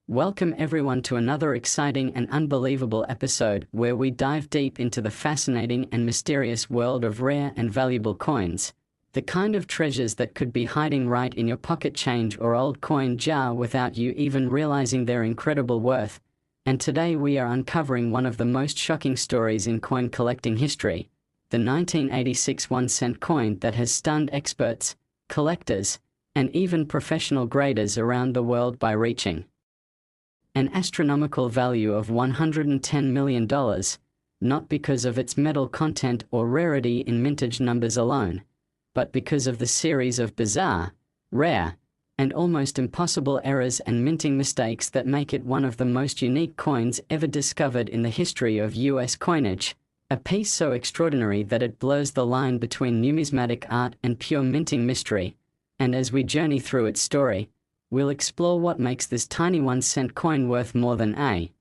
Welcome everyone to another exciting and unbelievable episode where we dive deep into the fascinating and mysterious world of rare and valuable coins, the kind of treasures that could be hiding right in your pocket change or old coin jar without you even realizing their incredible worth. And today we are uncovering one of the most shocking stories in coin collecting history, the 1986 1-cent coin that has stunned experts, collectors, and even professional graders around the world by reaching an astronomical value of $110 million, not because of its metal content or rarity in mintage numbers alone, but because of the series of bizarre, rare, and almost impossible errors and minting mistakes that make it one of the most unique coins ever discovered in the history of US coinage, a piece so extraordinary that it blurs the line between numismatic art and pure minting mystery. And as we journey through its story, we'll explore what makes this tiny 1-cent coin worth more than a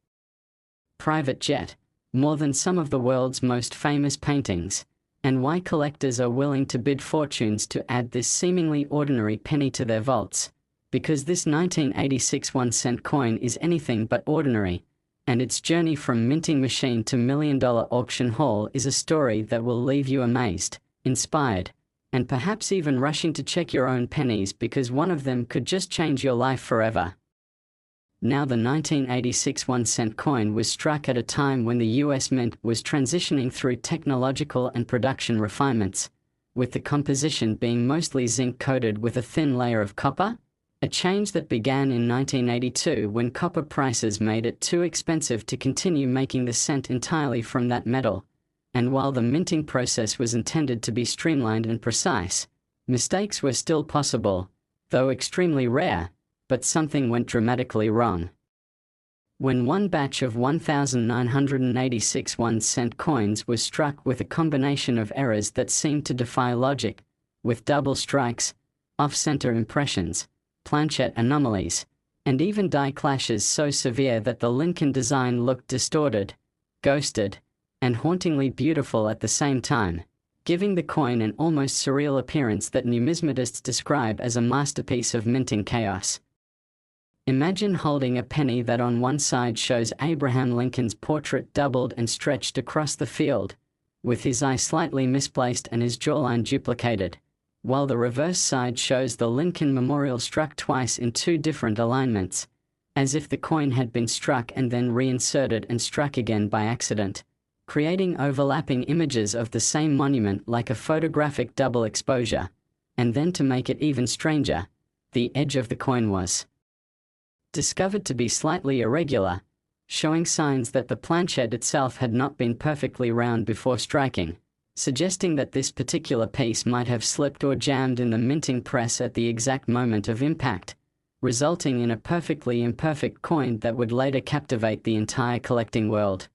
private jet, more than some of the world's most famous paintings, and why collectors are willing to bid fortunes to add this seemingly ordinary penny to their vaults. Because this 1986 1-cent coin is anything but ordinary, and its journey from minting machine to million-dollar auction haul is a story that will leave you amazed, inspired, and perhaps even rushing to check your own pennies because one of them could just change your life forever. Now, the 1986 1-cent coin was struck at a time when the US Mint was transitioning through technological and production refinements, with the composition being mostly zinc-coated with a thin layer of copper, a change that began in 1982 when copper prices made it too expensive to continue making the cent entirely from that metal. And while the minting process was intended to be streamlined and precise, mistakes were still possible, though extremely rare, but something went dramatically wrong. When one batch of 1,986 1-cent coins was struck with a combination of errors that seemed to defy logic, with double strikes, off-center impressions, planchette anomalies, and even die clashes so severe that the Lincoln design looked distorted, ghosted, and hauntingly beautiful at the same time, giving the coin an almost surreal appearance that numismatists describe as a masterpiece of minting chaos. Imagine holding a penny that on one side shows Abraham Lincoln's portrait doubled and stretched across the field, with his eye slightly misplaced and his jawline duplicated, while the reverse side shows the Lincoln memorial struck twice in two different alignments, as if the coin had been struck and then reinserted and struck again by accident, creating overlapping images of the same monument like a photographic double exposure. And then to make it even stranger, the edge of the coin was discovered to be slightly irregular, showing signs that the planchette itself had not been perfectly round before striking, suggesting that this particular piece might have slipped or jammed in the minting press at the exact moment of impact, resulting in a perfectly imperfect coin that would later captivate the entire collecting world.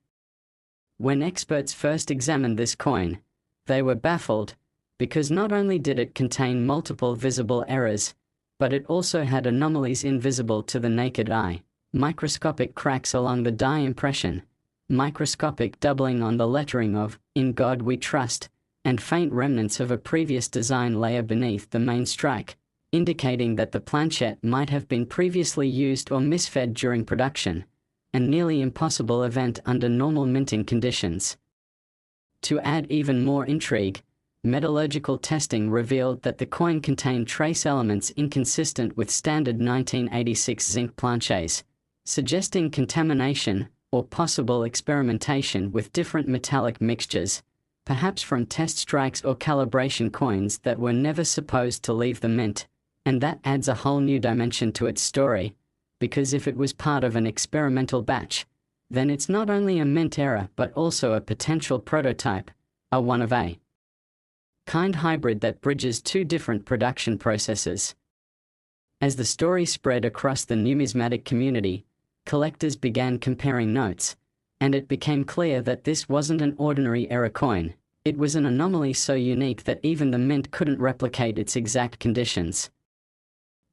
When experts first examined this coin, they were baffled, because not only did it contain multiple visible errors, but it also had anomalies invisible to the naked eye, microscopic cracks along the die impression, microscopic doubling on the lettering of "In God We Trust," and faint remnants of a previous design layer beneath the main strike, indicating that the planchette might have been previously used or misfed during production, a nearly impossible event under normal minting conditions. To add even more intrigue, metallurgical testing revealed that the coin contained trace elements inconsistent with standard 1986 zinc planchets, suggesting contamination or possible experimentation with different metallic mixtures, perhaps from test strikes or calibration coins that were never supposed to leave the mint. And that adds a whole new dimension to its story, because if it was part of an experimental batch, then it's not only a mint error but also a potential prototype, a one-of-a-kind hybrid that bridges two different production processes. As the story spread across the numismatic community, collectors began comparing notes, and it became clear that this wasn't an ordinary error coin. It was an anomaly so unique that even the mint couldn't replicate its exact conditions.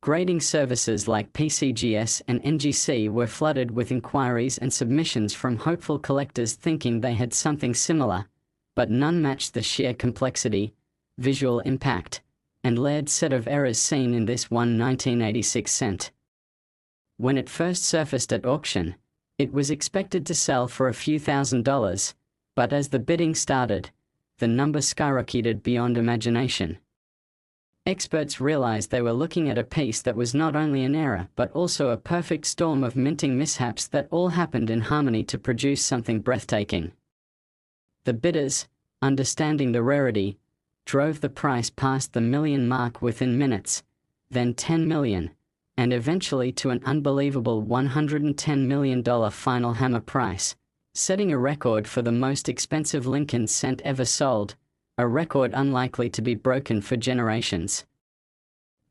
Grading services like PCGS and NGC were flooded with inquiries and submissions from hopeful collectors thinking they had something similar, but none matched the sheer complexity, visual impact, and layered set of errors seen in this 1986 cent When it first surfaced at auction, it was expected to sell for a few $1,000s, but as the bidding started, the number skyrocketed beyond imagination. Experts realized they were looking at a piece that was not only an error but also a perfect storm of minting mishaps that all happened in harmony to produce something breathtaking. The bidders, understanding the rarity, drove the price past the million mark within minutes, then 10 million, and eventually to an unbelievable $110 million final hammer price, setting a record for the most expensive Lincoln cent ever sold, a record unlikely to be broken for generations.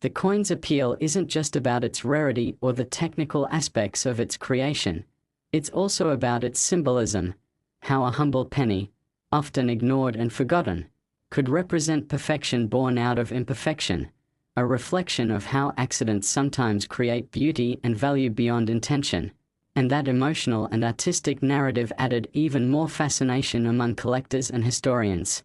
The coin's appeal isn't just about its rarity or the technical aspects of its creation, it's also about its symbolism, how a humble penny, often ignored and forgotten, could represent perfection born out of imperfection, a reflection of how accidents sometimes create beauty and value beyond intention, and that emotional and artistic narrative added even more fascination among collectors and historians.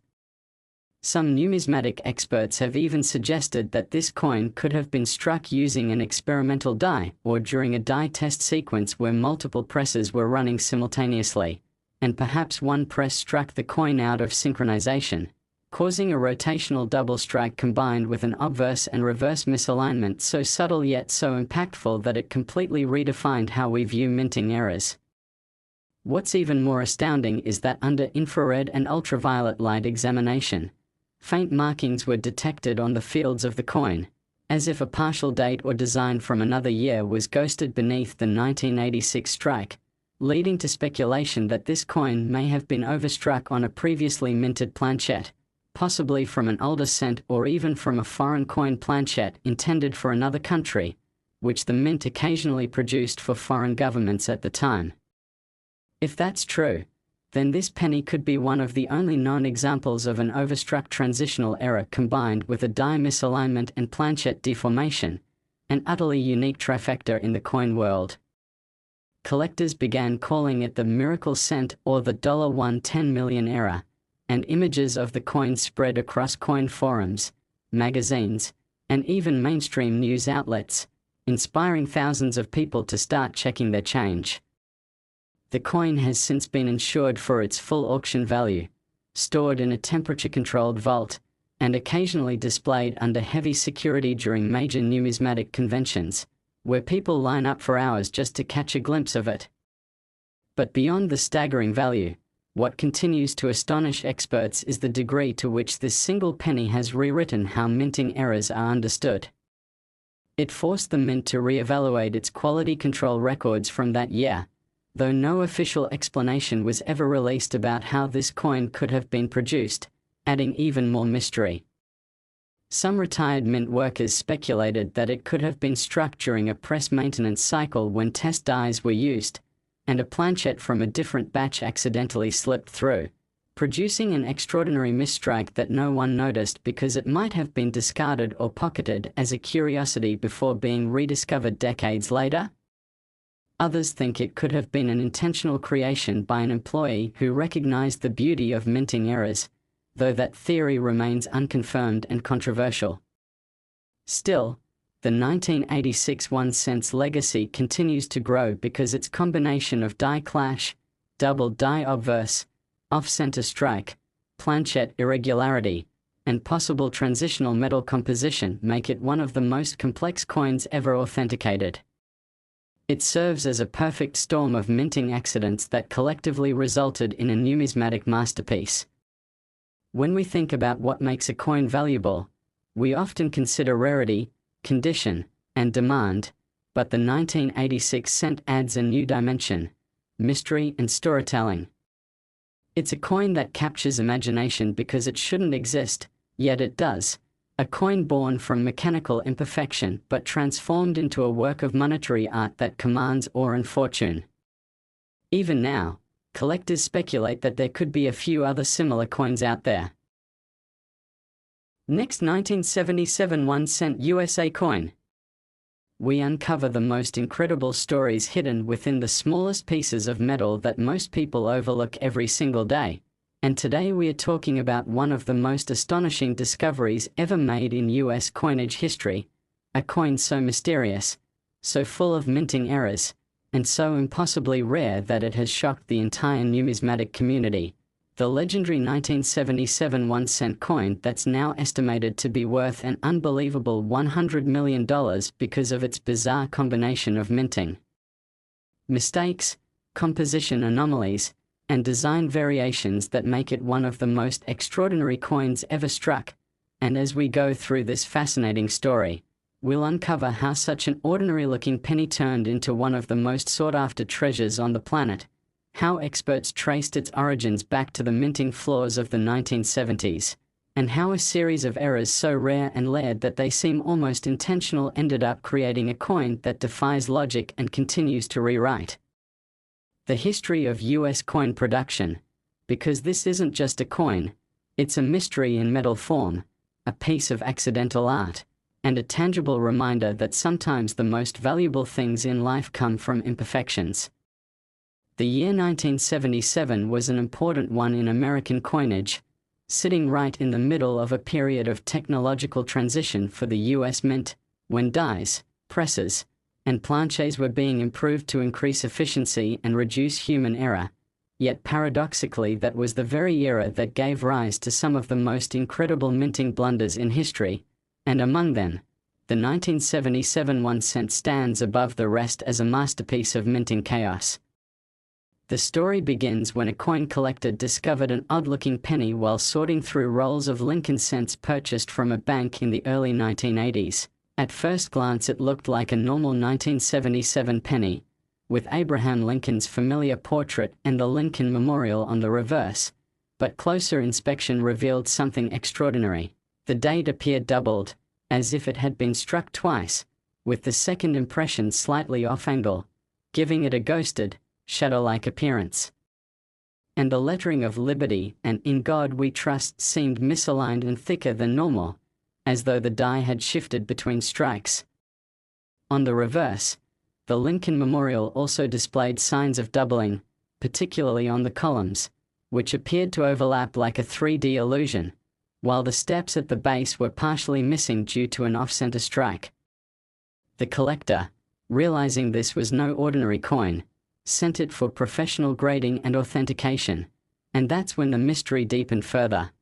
Some numismatic experts have even suggested that this coin could have been struck using an experimental die or during a die test sequence where multiple presses were running simultaneously, and perhaps one press struck the coin out of synchronization, causing a rotational double strike combined with an obverse and reverse misalignment so subtle yet so impactful that it completely redefined how we view minting errors. What's even more astounding is that under infrared and ultraviolet light examination, faint markings were detected on the fields of the coin, as if a partial date or design from another year was ghosted beneath the 1986 strike, leading to speculation that this coin may have been overstruck on a previously minted planchette, possibly from an older cent or even from a foreign coin planchette intended for another country, which the mint occasionally produced for foreign governments at the time. If that's true, then this penny could be one of the only known examples of an overstruck transitional error combined with a die misalignment and planchette deformation, an utterly unique trifecta in the coin world. Collectors began calling it the miracle cent or the $110 million error, and images of the coin spread across coin forums, magazines, and even mainstream news outlets, inspiring thousands of people to start checking their change. The coin has since been insured for its full auction value, stored in a temperature-controlled vault, and occasionally displayed under heavy security during major numismatic conventions, where people line up for hours just to catch a glimpse of it. But beyond the staggering value, what continues to astonish experts is the degree to which this single penny has rewritten how minting errors are understood. It forced the mint to re-evaluate its quality control records from that year, though no official explanation was ever released about how this coin could have been produced, adding even more mystery. Some retired mint workers speculated that it could have been struck during a press maintenance cycle when test dies were used, and a planchette from a different batch accidentally slipped through, producing an extraordinary misstrike that no one noticed because it might have been discarded or pocketed as a curiosity before being rediscovered decades later. Others think it could have been an intentional creation by an employee who recognized the beauty of minting errors, though that theory remains unconfirmed and controversial. Still, the 1986 1 cent's legacy continues to grow because its combination of die clash, double die obverse, off-center strike, planchette irregularity, and possible transitional metal composition make it one of the most complex coins ever authenticated. It serves as a perfect storm of minting accidents that collectively resulted in a numismatic masterpiece. When we think about what makes a coin valuable, we often consider rarity, condition, and demand, but the 1986 cent adds a new dimension: mystery and storytelling. It's a coin that captures imagination because it shouldn't exist, yet it does. A coin born from mechanical imperfection but transformed into a work of monetary art that commands awe and fortune. Even now, collectors speculate that there could be a few other similar coins out there. Next, 1977 1 cent USA coin. We uncover the most incredible stories hidden within the smallest pieces of metal that most people overlook every single day. And today we are talking about one of the most astonishing discoveries ever made in US coinage history, a coin so mysterious, so full of minting errors, and so impossibly rare that it has shocked the entire numismatic community. The legendary 1977 1-cent coin that's now estimated to be worth an unbelievable $100 million because of its bizarre combination of minting mistakes, composition anomalies, and design variations that make it one of the most extraordinary coins ever struck. And as we go through this fascinating story, we'll uncover how such an ordinary-looking penny turned into one of the most sought-after treasures on the planet, how experts traced its origins back to the minting flaws of the 1970s, and how a series of errors so rare and layered that they seem almost intentional ended up creating a coin that defies logic and continues to rewrite the history of US coin production. Because this isn't just a coin, it's a mystery in metal form, a piece of accidental art, and a tangible reminder that sometimes the most valuable things in life come from imperfections. The year 1977 was an important one in American coinage, sitting right in the middle of a period of technological transition for the US Mint, when dies, presses, and planches were being improved to increase efficiency and reduce human error. Yet paradoxically, that was the very era that gave rise to some of the most incredible minting blunders in history, and among them, the 1977 1-cent stands above the rest as a masterpiece of minting chaos. The story begins when a coin collector discovered an odd-looking penny while sorting through rolls of Lincoln cents purchased from a bank in the early 1980s. At first glance it looked like a normal 1977 penny, with Abraham Lincoln's familiar portrait and the Lincoln Memorial on the reverse, but closer inspection revealed something extraordinary. The date appeared doubled, as if it had been struck twice, with the second impression slightly off-angle, giving it a ghosted, shadow-like appearance. And the lettering of Liberty and In God We Trust seemed misaligned and thicker than normal, as though the die had shifted between strikes. On the reverse, the Lincoln Memorial also displayed signs of doubling, particularly on the columns, which appeared to overlap like a 3D illusion, while the steps at the base were partially missing due to an off-center strike. The collector, realizing this was no ordinary coin, sent it for professional grading and authentication, and that's when the mystery deepened further.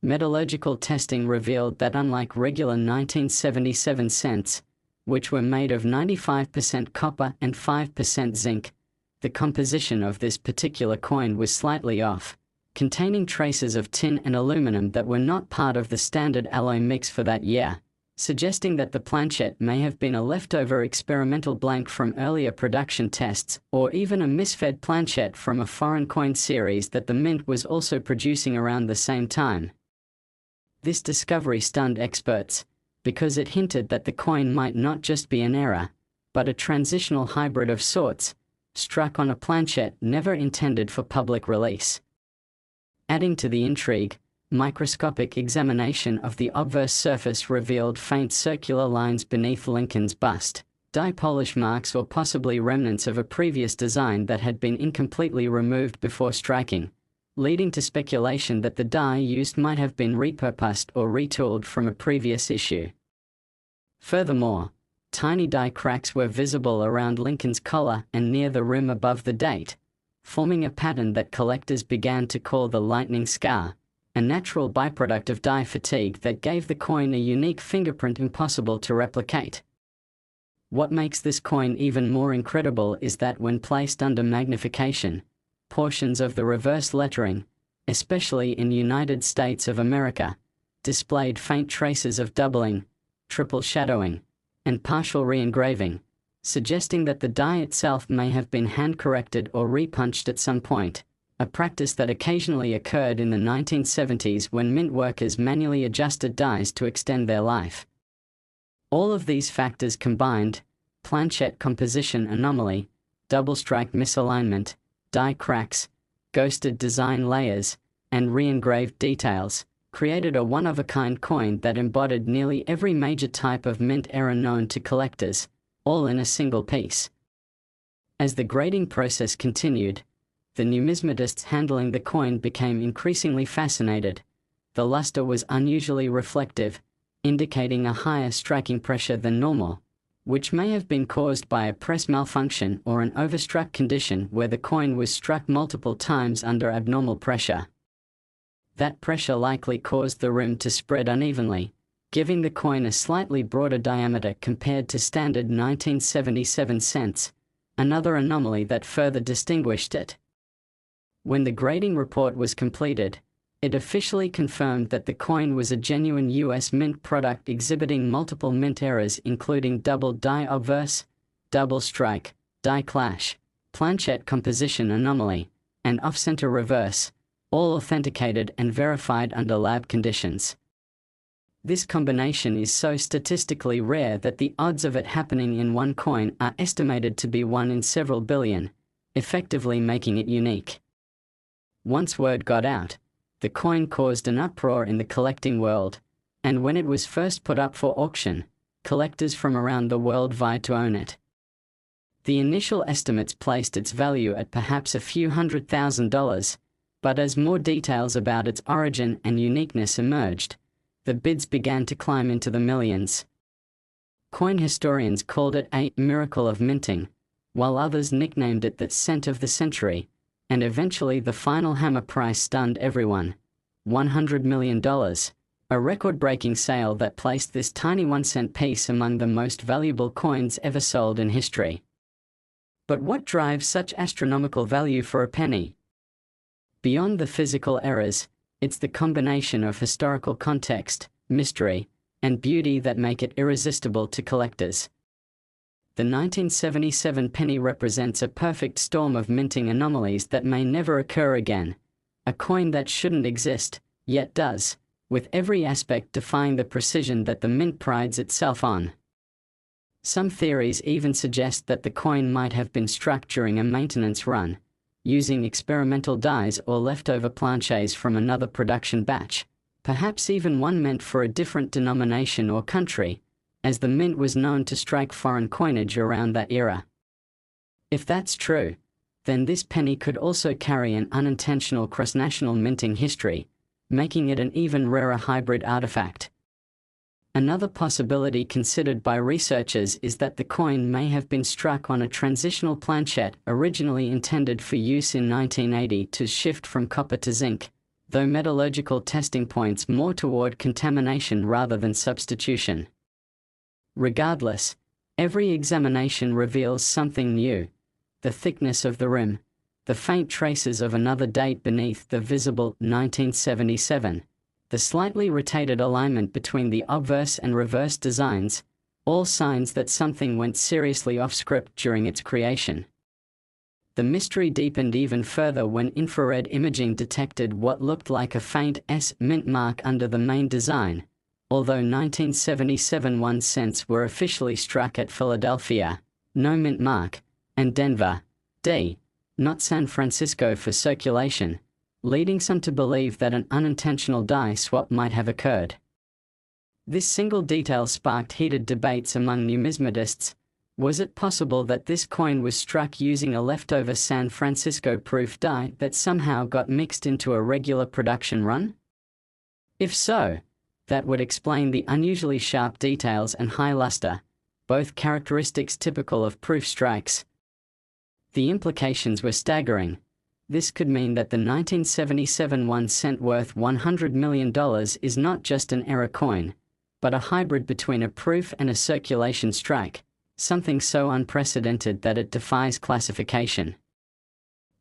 Metallurgical testing revealed that unlike regular 1977 cents, which were made of 95% copper and 5% zinc, the composition of this particular coin was slightly off, containing traces of tin and aluminum that were not part of the standard alloy mix for that year, suggesting that the planchet may have been a leftover experimental blank from earlier production tests, or even a misfed planchet from a foreign coin series that the mint was also producing around the same time. This discovery stunned experts, because it hinted that the coin might not just be an error, but a transitional hybrid of sorts, struck on a planchet never intended for public release. Adding to the intrigue, microscopic examination of the obverse surface revealed faint circular lines beneath Lincoln's bust, die polish marks or possibly remnants of a previous design that had been incompletely removed before striking, leading to speculation that the die used might have been repurposed or retooled from a previous issue. Furthermore, tiny die cracks were visible around Lincoln's collar and near the rim above the date, forming a pattern that collectors began to call the lightning scar, a natural byproduct of die fatigue that gave the coin a unique fingerprint impossible to replicate. What makes this coin even more incredible is that when placed under magnification, portions of the reverse lettering, especially in United States of America, displayed faint traces of doubling, triple shadowing, and partial re-engraving, suggesting that the die itself may have been hand-corrected or repunched at some point, a practice that occasionally occurred in the 1970s when mint workers manually adjusted dies to extend their life. All of these factors combined, planchet composition anomaly, double strike misalignment, die cracks, ghosted design layers, and re-engraved details, created a one-of-a-kind coin that embodied nearly every major type of mint error known to collectors, all in a single piece. As the grading process continued, the numismatists handling the coin became increasingly fascinated. The luster was unusually reflective, indicating a higher striking pressure than normal, which may have been caused by a press malfunction or an overstruck condition where the coin was struck multiple times under abnormal pressure. That pressure likely caused the rim to spread unevenly, giving the coin a slightly broader diameter compared to standard 1977 cents, another anomaly that further distinguished it. When the grading report was completed, it officially confirmed that the coin was a genuine U.S. Mint product exhibiting multiple mint errors including double die obverse, double strike, die clash, planchette composition anomaly, and off-center reverse, all authenticated and verified under lab conditions. This combination is so statistically rare that the odds of it happening in one coin are estimated to be 1 in several billion, effectively making it unique. Once word got out, the coin caused an uproar in the collecting world, and when it was first put up for auction, collectors from around the world vied to own it. The initial estimates placed its value at perhaps a few $100,000, but as more details about its origin and uniqueness emerged, the bids began to climb into the millions. Coin historians called it a miracle of minting, while others nicknamed it the cent of the century, and eventually the final hammer price stunned everyone: $100 million, a record-breaking sale that placed this tiny 1-cent piece among the most valuable coins ever sold in history. But what drives such astronomical value for a penny? Beyond the physical errors, it's the combination of historical context, mystery, and beauty that make it irresistible to collectors. The 1977 penny represents a perfect storm of minting anomalies that may never occur again, a coin that shouldn't exist, yet does, with every aspect defying the precision that the mint prides itself on. Some theories even suggest that the coin might have been struck during a maintenance run, using experimental dies or leftover planches from another production batch, perhaps even one meant for a different denomination or country, as the mint was known to strike foreign coinage around that era. If that's true, then this penny could also carry an unintentional cross-national minting history, making it an even rarer hybrid artifact. Another possibility considered by researchers is that the coin may have been struck on a transitional planchette originally intended for use in 1980 to shift from copper to zinc, though metallurgical testing points more toward contamination rather than substitution. Regardless, every examination reveals something new: the thickness of the rim, the faint traces of another date beneath the visible 1977, the slightly rotated alignment between the obverse and reverse designs, all signs that something went seriously off script during its creation. The mystery deepened even further when infrared imaging detected what looked like a faint S mint mark under the main design, although 1977 1 cents were officially struck at Philadelphia, no mint mark, and Denver, D, not San Francisco for circulation, leading some to believe that an unintentional die swap might have occurred. This single detail sparked heated debates among numismatists. Was it possible that this coin was struck using a leftover San Francisco proof die that somehow got mixed into a regular production run? If so, that would explain the unusually sharp details and high luster, both characteristics typical of proof strikes. The implications were staggering. This could mean that the 1977 1 cent worth $100 million is not just an error coin, but a hybrid between a proof and a circulation strike, something so unprecedented that it defies classification.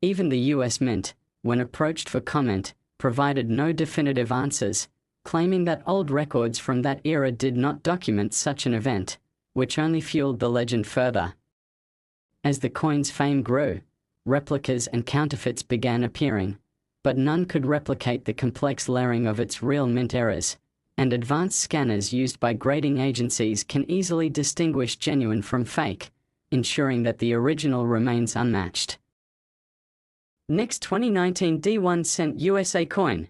Even the US Mint, when approached for comment, provided no definitive answers, claiming that old records from that era did not document such an event, which only fueled the legend further. As the coin's fame grew, replicas and counterfeits began appearing, but none could replicate the complex layering of its real mint errors, and advanced scanners used by grading agencies can easily distinguish genuine from fake, ensuring that the original remains unmatched. Next 2019 D1 cent USA coin.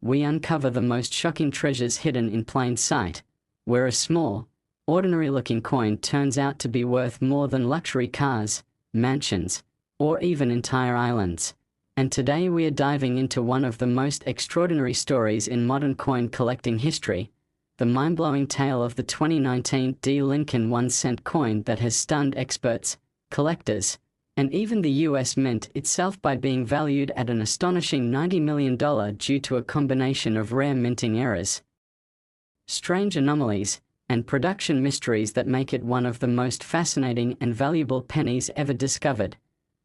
We uncover the most shocking treasures hidden in plain sight, where a small, ordinary-looking coin turns out to be worth more than luxury cars, mansions, or even entire islands. And today we are diving into one of the most extraordinary stories in modern coin collecting history, the mind-blowing tale of the 2019 D. Lincoln 1-cent coin that has stunned experts, collectors, and even the US Mint itself by being valued at an astonishing $90 million due to a combination of rare minting errors, strange anomalies, and production mysteries that make it one of the most fascinating and valuable pennies ever discovered.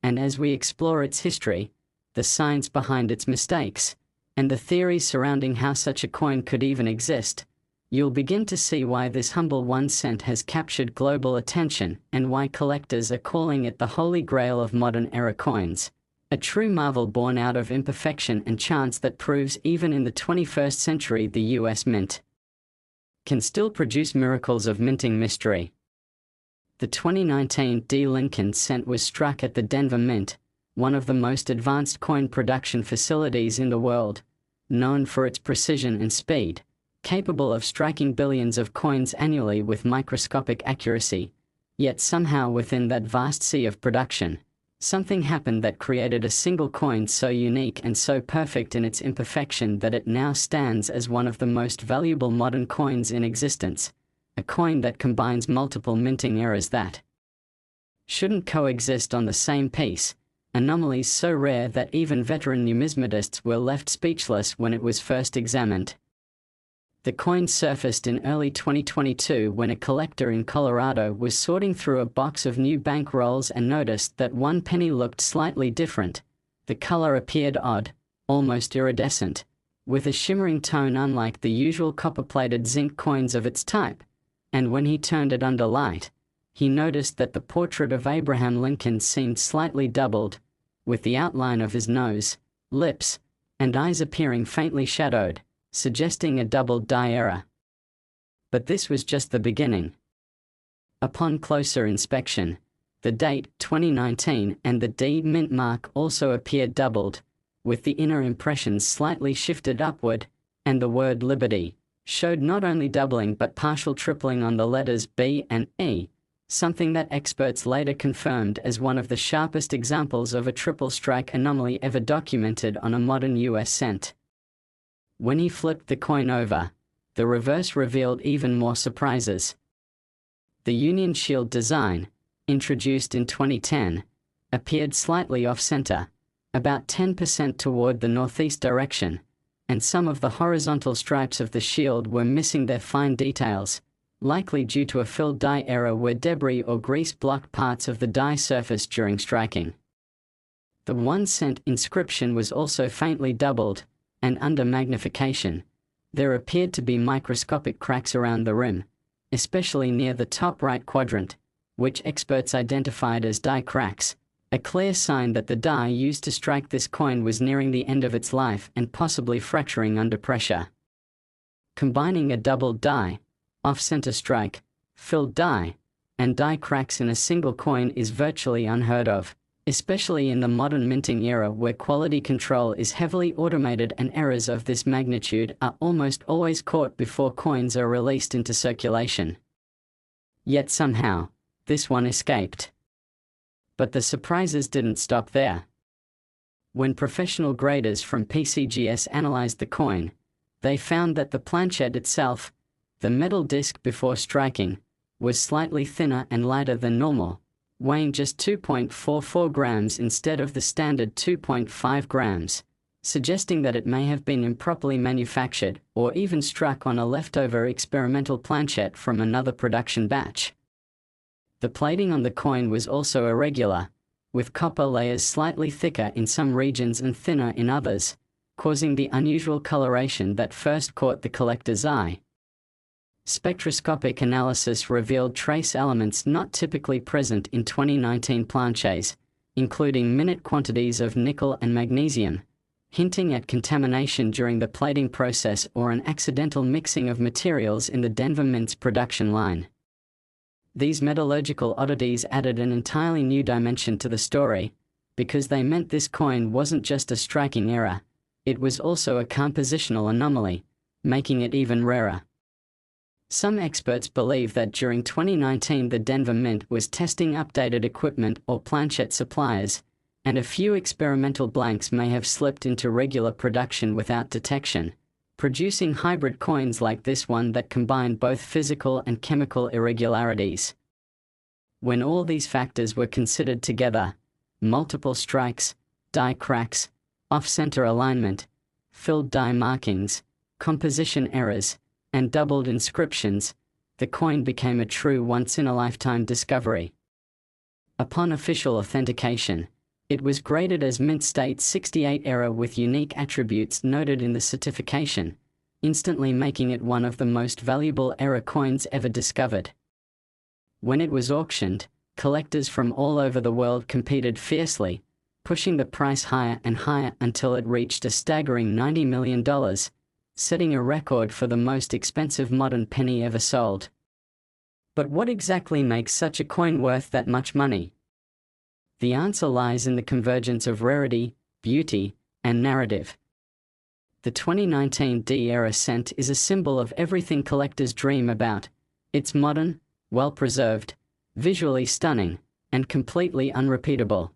And as we explore its history, the science behind its mistakes, and the theories surrounding how such a coin could even exist, you'll begin to see why this humble 1 cent has captured global attention and why collectors are calling it the holy grail of modern-era coins, a true marvel born out of imperfection and chance that proves even in the 21st century the US Mint can still produce miracles of minting mystery. The 2019 D. Lincoln cent was struck at the Denver Mint, one of the most advanced coin production facilities in the world, known for its precision and speed, capable of striking billions of coins annually with microscopic accuracy. Yet somehow within that vast sea of production, something happened that created a single coin so unique and so perfect in its imperfection that it now stands as one of the most valuable modern coins in existence, a coin that combines multiple minting errors that shouldn't coexist on the same piece, anomalies so rare that even veteran numismatists were left speechless when it was first examined. The coin surfaced in early 2022 when a collector in Colorado was sorting through a box of new bank rolls and noticed that one penny looked slightly different. The color appeared odd, almost iridescent, with a shimmering tone unlike the usual copper-plated zinc coins of its type. And when he turned it under light, he noticed that the portrait of Abraham Lincoln seemed slightly doubled, with the outline of his nose, lips, and eyes appearing faintly shadowed, suggesting a doubled die error. But this was just the beginning. Upon closer inspection, the date 2019 and the D mint mark also appeared doubled, with the inner impressions slightly shifted upward, and the word Liberty showed not only doubling but partial tripling on the letters B and E, something that experts later confirmed as one of the sharpest examples of a triple strike anomaly ever documented on a modern US cent. When he flipped the coin over, the reverse revealed even more surprises. The Union Shield design, introduced in 2010, appeared slightly off-center, about 10% toward the northeast direction, and some of the horizontal stripes of the shield were missing their fine details, likely due to a filled die error where debris or grease blocked parts of the die surface during striking. The 1 cent inscription was also faintly doubled, and under magnification, there appeared to be microscopic cracks around the rim, especially near the top right quadrant, which experts identified as die cracks, a clear sign that the die used to strike this coin was nearing the end of its life and possibly fracturing under pressure. Combining a doubled die, off-center strike, filled die, and die cracks in a single coin is virtually unheard of, especially in the modern minting era where quality control is heavily automated and errors of this magnitude are almost always caught before coins are released into circulation. Yet somehow, this one escaped. But the surprises didn't stop there. When professional graders from PCGS analyzed the coin, they found that the planchette itself, the metal disc before striking, was slightly thinner and lighter than normal, weighing just 2.44 grams instead of the standard 2.5 grams, suggesting that it may have been improperly manufactured or even struck on a leftover experimental planchette from another production batch. The plating on the coin was also irregular, with copper layers slightly thicker in some regions and thinner in others, causing the unusual coloration that first caught the collector's eye. Spectroscopic analysis revealed trace elements not typically present in 2019 planchets, including minute quantities of nickel and magnesium, hinting at contamination during the plating process or an accidental mixing of materials in the Denver Mint's production line. These metallurgical oddities added an entirely new dimension to the story, because they meant this coin wasn't just a striking error, it was also a compositional anomaly, making it even rarer. Some experts believe that during 2019 the Denver Mint was testing updated equipment or planchette suppliers, and a few experimental blanks may have slipped into regular production without detection, producing hybrid coins like this one that combine both physical and chemical irregularities. When all these factors were considered together, multiple strikes, die cracks, off-center alignment, filled die markings, composition errors, and doubled inscriptions, the coin became a true once-in-a-lifetime discovery. Upon official authentication, it was graded as Mint State 68 error with unique attributes noted in the certification, instantly making it one of the most valuable error coins ever discovered. When it was auctioned, collectors from all over the world competed fiercely, pushing the price higher and higher until it reached a staggering $90 million, setting a record for the most expensive modern penny ever sold. But what exactly makes such a coin worth that much money? The answer lies in the convergence of rarity, beauty, and narrative. The 2019 D-era cent is a symbol of everything collectors dream about. It's modern, well-preserved, visually stunning, and completely unrepeatable.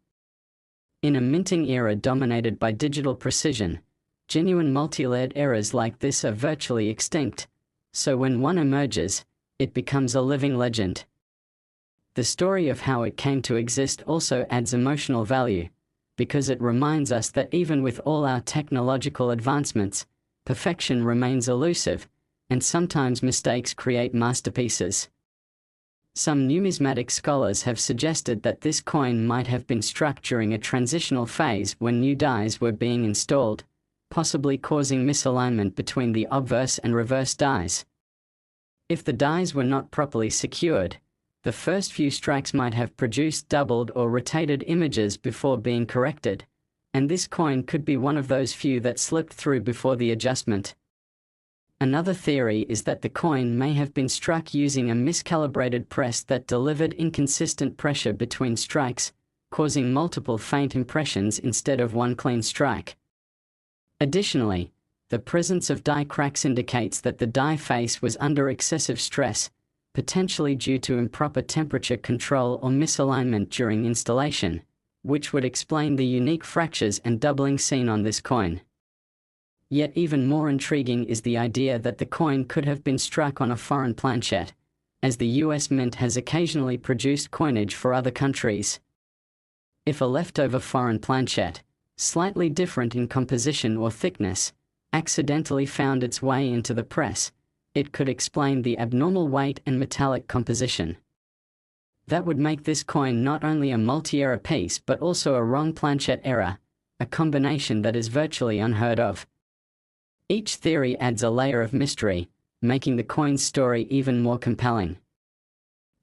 In a minting era dominated by digital precision, genuine multi-layered errors like this are virtually extinct, so when one emerges, it becomes a living legend. The story of how it came to exist also adds emotional value, because it reminds us that even with all our technological advancements, perfection remains elusive, and sometimes mistakes create masterpieces. Some numismatic scholars have suggested that this coin might have been struck during a transitional phase when new dies were being installed, possibly causing misalignment between the obverse and reverse dies. If the dies were not properly secured, the first few strikes might have produced doubled or rotated images before being corrected, and this coin could be one of those few that slipped through before the adjustment. Another theory is that the coin may have been struck using a miscalibrated press that delivered inconsistent pressure between strikes, causing multiple faint impressions instead of one clean strike. Additionally, the presence of die cracks indicates that the die face was under excessive stress, potentially due to improper temperature control or misalignment during installation, which would explain the unique fractures and doubling seen on this coin. Yet even more intriguing is the idea that the coin could have been struck on a foreign planchette, as the US Mint has occasionally produced coinage for other countries. If a leftover foreign planchette, slightly different in composition or thickness, accidentally found its way into the press, it could explain the abnormal weight and metallic composition. That would make this coin not only a multi-error piece but also a wrong planchette error, a combination that is virtually unheard of. Each theory adds a layer of mystery, making the coin's story even more compelling.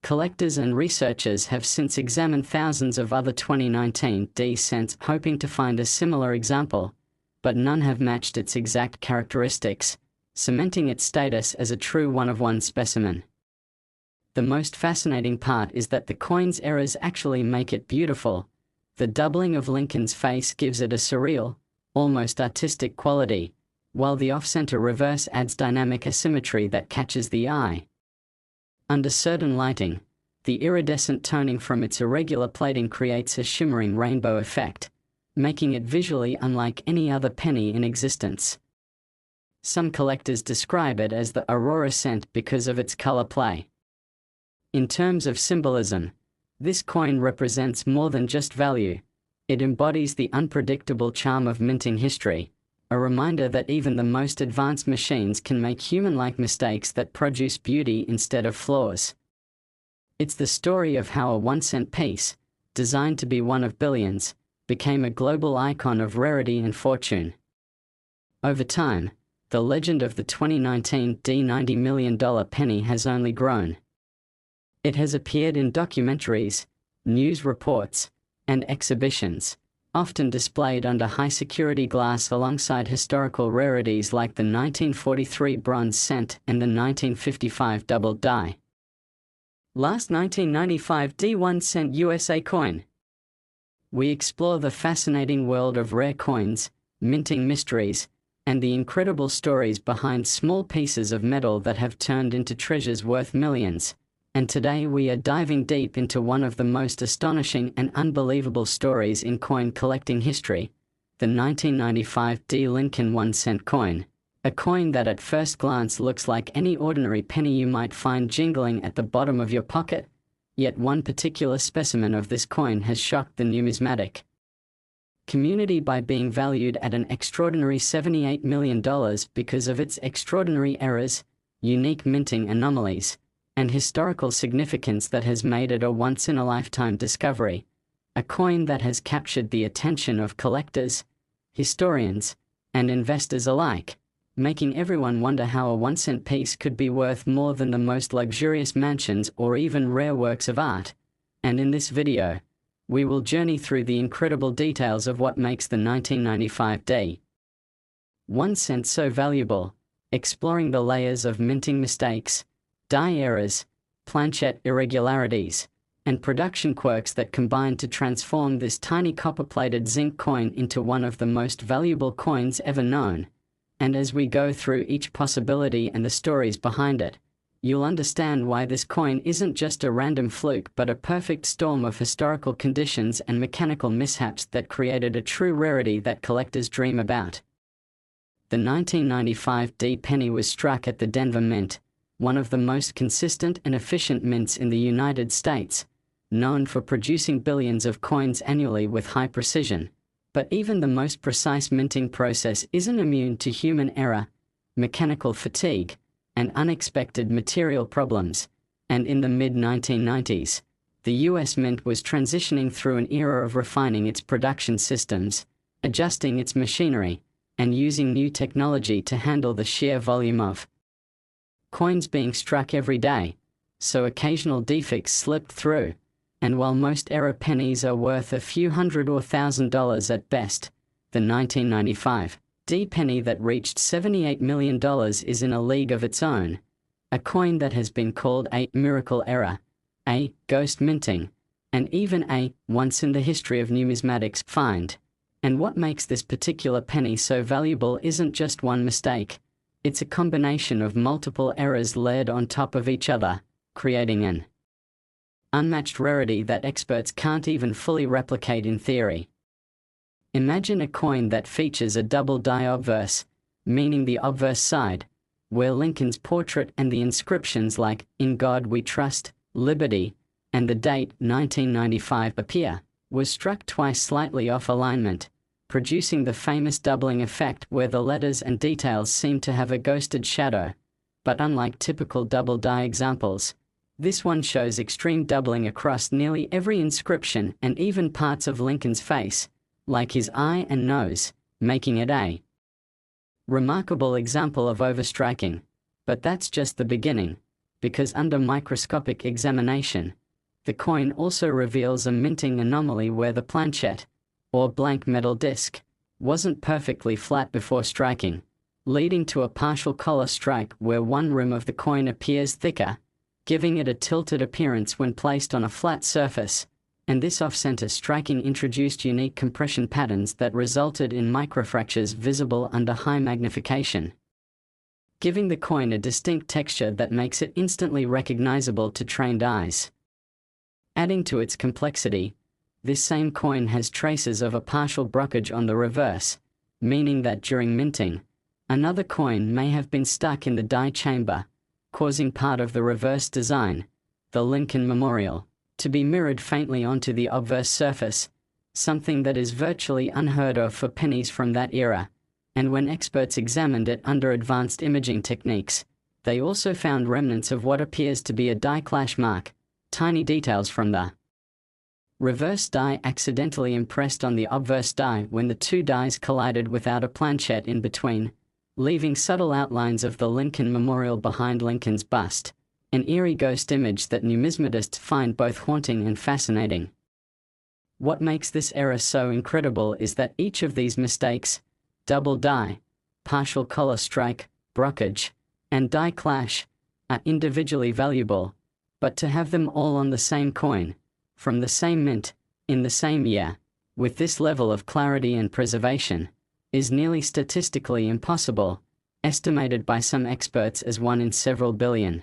Collectors and researchers have since examined thousands of other 2019 D cents hoping to find a similar example, but none have matched its exact characteristics, cementing its status as a true one-of-one specimen. The most fascinating part is that the coin's errors actually make it beautiful. The doubling of Lincoln's face gives it a surreal, almost artistic quality, while the off-center reverse adds dynamic asymmetry that catches the eye. Under certain lighting, the iridescent toning from its irregular plating creates a shimmering rainbow effect, making it visually unlike any other penny in existence. Some collectors describe it as the Aurora cent because of its color play. In terms of symbolism, this coin represents more than just value. It embodies the unpredictable charm of minting history, a reminder that even the most advanced machines can make human-like mistakes that produce beauty instead of flaws. It's the story of how a 1-cent piece, designed to be one of billions, became a global icon of rarity and fortune. Over time, the legend of the 2019 $90 million penny has only grown. It has appeared in documentaries, news reports, and exhibitions, often displayed under high-security glass alongside historical rarities like the 1943 bronze cent and the 1955 doubled die. Last 1995 D1 cent USA coin. We explore the fascinating world of rare coins, minting mysteries, and the incredible stories behind small pieces of metal that have turned into treasures worth millions. And today we are diving deep into one of the most astonishing and unbelievable stories in coin collecting history, the 1995 D Lincoln 1-cent coin, A coin that at first glance looks like any ordinary penny you might find jingling at the bottom of your pocket, yet one particular specimen of this coin has shocked the numismatic community by being valued at an extraordinary $78 million because of its extraordinary errors, unique minting anomalies, and historical significance that has made it a once-in-a-lifetime discovery, a coin that has captured the attention of collectors, historians, and investors alike, making everyone wonder how a 1-cent piece could be worth more than the most luxurious mansions or even rare works of art. And in this video, we will journey through the incredible details of what makes the 1995 1 cent so valuable, exploring the layers of minting mistakes, die errors, planchette irregularities, and production quirks that combine to transform this tiny copper-plated zinc coin into one of the most valuable coins ever known. And as we go through each possibility and the stories behind it, you'll understand why this coin isn't just a random fluke but a perfect storm of historical conditions and mechanical mishaps that created a true rarity that collectors dream about. The 1995 penny was struck at the Denver Mint, one of the most consistent and efficient mints in the United States, known for producing billions of coins annually with high precision. But even the most precise minting process isn't immune to human error, mechanical fatigue, and unexpected material problems, and in the mid-1990s, the US Mint was transitioning through an era of refining its production systems, adjusting its machinery, and using new technology to handle the sheer volume of coins being struck every day, so occasional defects slipped through. And while most error pennies are worth a few $100 or $1,000 at best, the 1995 penny that reached $78 million is in a league of its own, a coin that has been called a miracle error, a ghost minting, and even a once in the history of numismatics find. And what makes this particular penny so valuable isn't just one mistake, it's a combination of multiple errors layered on top of each other, creating an unmatched rarity that experts can't even fully replicate in theory. Imagine a coin that features a double die obverse, meaning the obverse side, where Lincoln's portrait and the inscriptions like "In God We Trust," "Liberty," and the date 1995 appear, was struck twice slightly off alignment, producing the famous doubling effect where the letters and details seem to have a ghosted shadow. But unlike typical double die examples, this one shows extreme doubling across nearly every inscription and even parts of Lincoln's face, like his eye and nose, making it a remarkable example of overstriking. But that's just the beginning, because under microscopic examination, the coin also reveals a minting anomaly where the planchette, or blank metal disc, wasn't perfectly flat before striking, leading to a partial collar strike where one rim of the coin appears thicker, giving it a tilted appearance when placed on a flat surface. And this off-center striking introduced unique compression patterns that resulted in microfractures visible under high magnification, giving the coin a distinct texture that makes it instantly recognizable to trained eyes. Adding to its complexity, this same coin has traces of a partial brockage on the reverse, meaning that during minting, another coin may have been stuck in the die chamber, causing part of the reverse design, the Lincoln Memorial, to be mirrored faintly onto the obverse surface, something that is virtually unheard of for pennies from that era. And when experts examined it under advanced imaging techniques, they also found remnants of what appears to be a die clash mark, tiny details from the reverse die accidentally impressed on the obverse die when the two dies collided without a planchette in between, leaving subtle outlines of the Lincoln Memorial behind Lincoln's bust. An eerie ghost image that numismatists find both haunting and fascinating. What makes this error so incredible is that each of these mistakes, double die, partial collar strike, brockage, and die clash, are individually valuable, but to have them all on the same coin, from the same mint, in the same year, with this level of clarity and preservation, is nearly statistically impossible, estimated by some experts as 1 in several billion.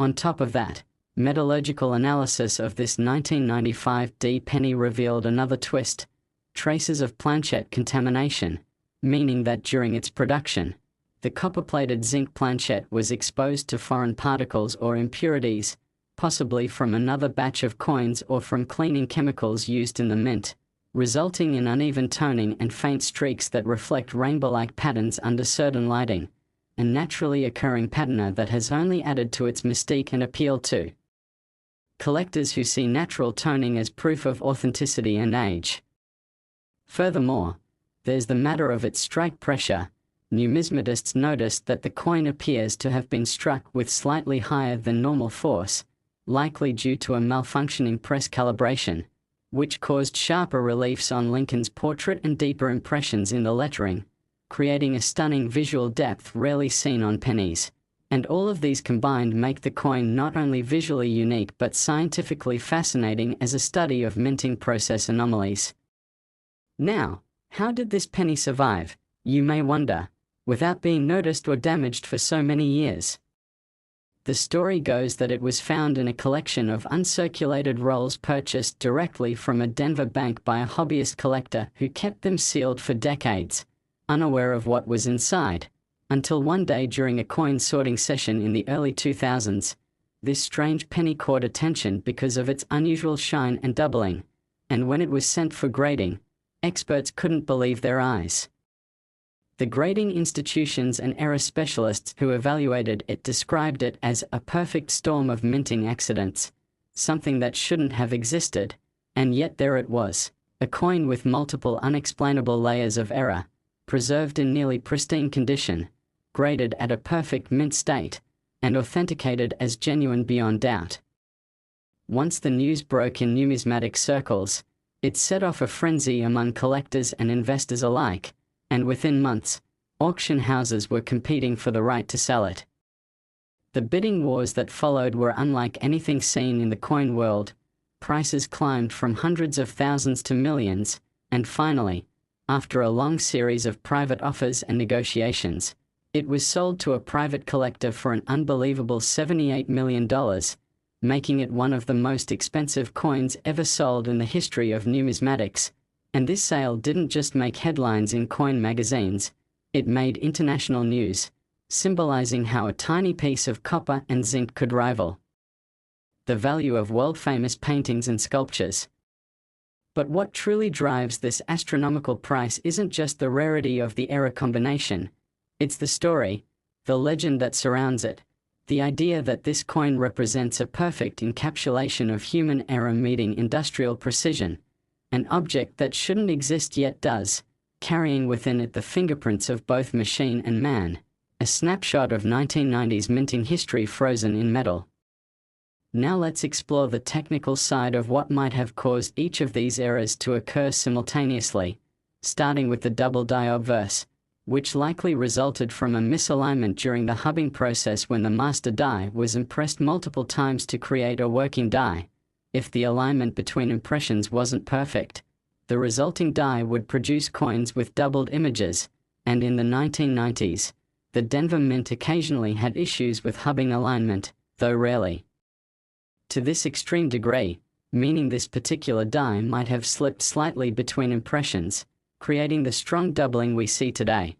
On top of that, metallurgical analysis of this 1995 penny revealed another twist: traces of planchette contamination, meaning that during its production, The copper-plated zinc planchette was exposed to foreign particles or impurities, possibly from another batch of coins or from cleaning chemicals used in the mint, resulting in uneven toning and faint streaks that reflect rainbow-like patterns under certain lighting, a naturally occurring patina that has only added to its mystique and appeal to collectors who see natural toning as proof of authenticity and age. Furthermore, there's the matter of its strike pressure. Numismatists noticed that the coin appears to have been struck with slightly higher than normal force, likely due to a malfunctioning press calibration, which caused sharper reliefs on Lincoln's portrait and deeper impressions in the lettering, creating a stunning visual depth rarely seen on pennies. And all of these combined make the coin not only visually unique but scientifically fascinating as a study of minting process anomalies. Now, how did this penny survive, you may wonder, without being noticed or damaged for so many years? The story goes that it was found in a collection of uncirculated rolls purchased directly from a Denver bank by a hobbyist collector who kept them sealed for decades, unaware of what was inside, until one day during a coin sorting session in the early 2000s, this strange penny caught attention because of its unusual shine and doubling, and when it was sent for grading, experts couldn't believe their eyes. The grading institutions and error specialists who evaluated it described it as a perfect storm of minting accidents, something that shouldn't have existed, and yet there it was, a coin with multiple unexplainable layers of error, preserved in nearly pristine condition, graded at a perfect mint state, and authenticated as genuine beyond doubt. Once the news broke in numismatic circles, it set off a frenzy among collectors and investors alike, and within months, auction houses were competing for the right to sell it. The bidding wars that followed were unlike anything seen in the coin world. Prices climbed from hundreds of thousands to millions, and finally, after a long series of private offers and negotiations, it was sold to a private collector for an unbelievable $78 million, making it one of the most expensive coins ever sold in the history of numismatics. And this sale didn't just make headlines in coin magazines, it made international news, symbolizing how a tiny piece of copper and zinc could rival the value of world-famous paintings and sculptures. But what truly drives this astronomical price isn't just the rarity of the error combination, it's the story, the legend that surrounds it, the idea that this coin represents a perfect encapsulation of human error meeting industrial precision, an object that shouldn't exist yet does, carrying within it the fingerprints of both machine and man, a snapshot of 1990s minting history frozen in metal. Now let's explore the technical side of what might have caused each of these errors to occur simultaneously, starting with the double die obverse, which likely resulted from a misalignment during the hubbing process when the master die was impressed multiple times to create a working die. If the alignment between impressions wasn't perfect, the resulting die would produce coins with doubled images, and in the 1990s, the Denver Mint occasionally had issues with hubbing alignment, though rarely to this extreme degree, meaning this particular die might have slipped slightly between impressions, creating the strong doubling we see today.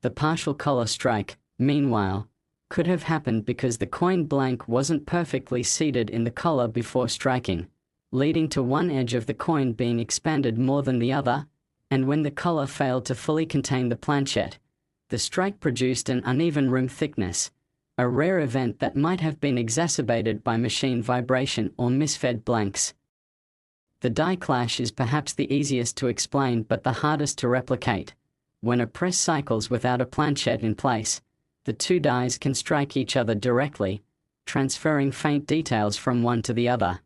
The partial collar strike, meanwhile, could have happened because the coin blank wasn't perfectly seated in the collar before striking, leading to one edge of the coin being expanded more than the other, and when the collar failed to fully contain the planchette, the strike produced an uneven rim thickness, a rare event that might have been exacerbated by machine vibration or misfed blanks. The die clash is perhaps the easiest to explain but the hardest to replicate. When a press cycles without a planchette in place, the two dies can strike each other directly, transferring faint details from one to the other.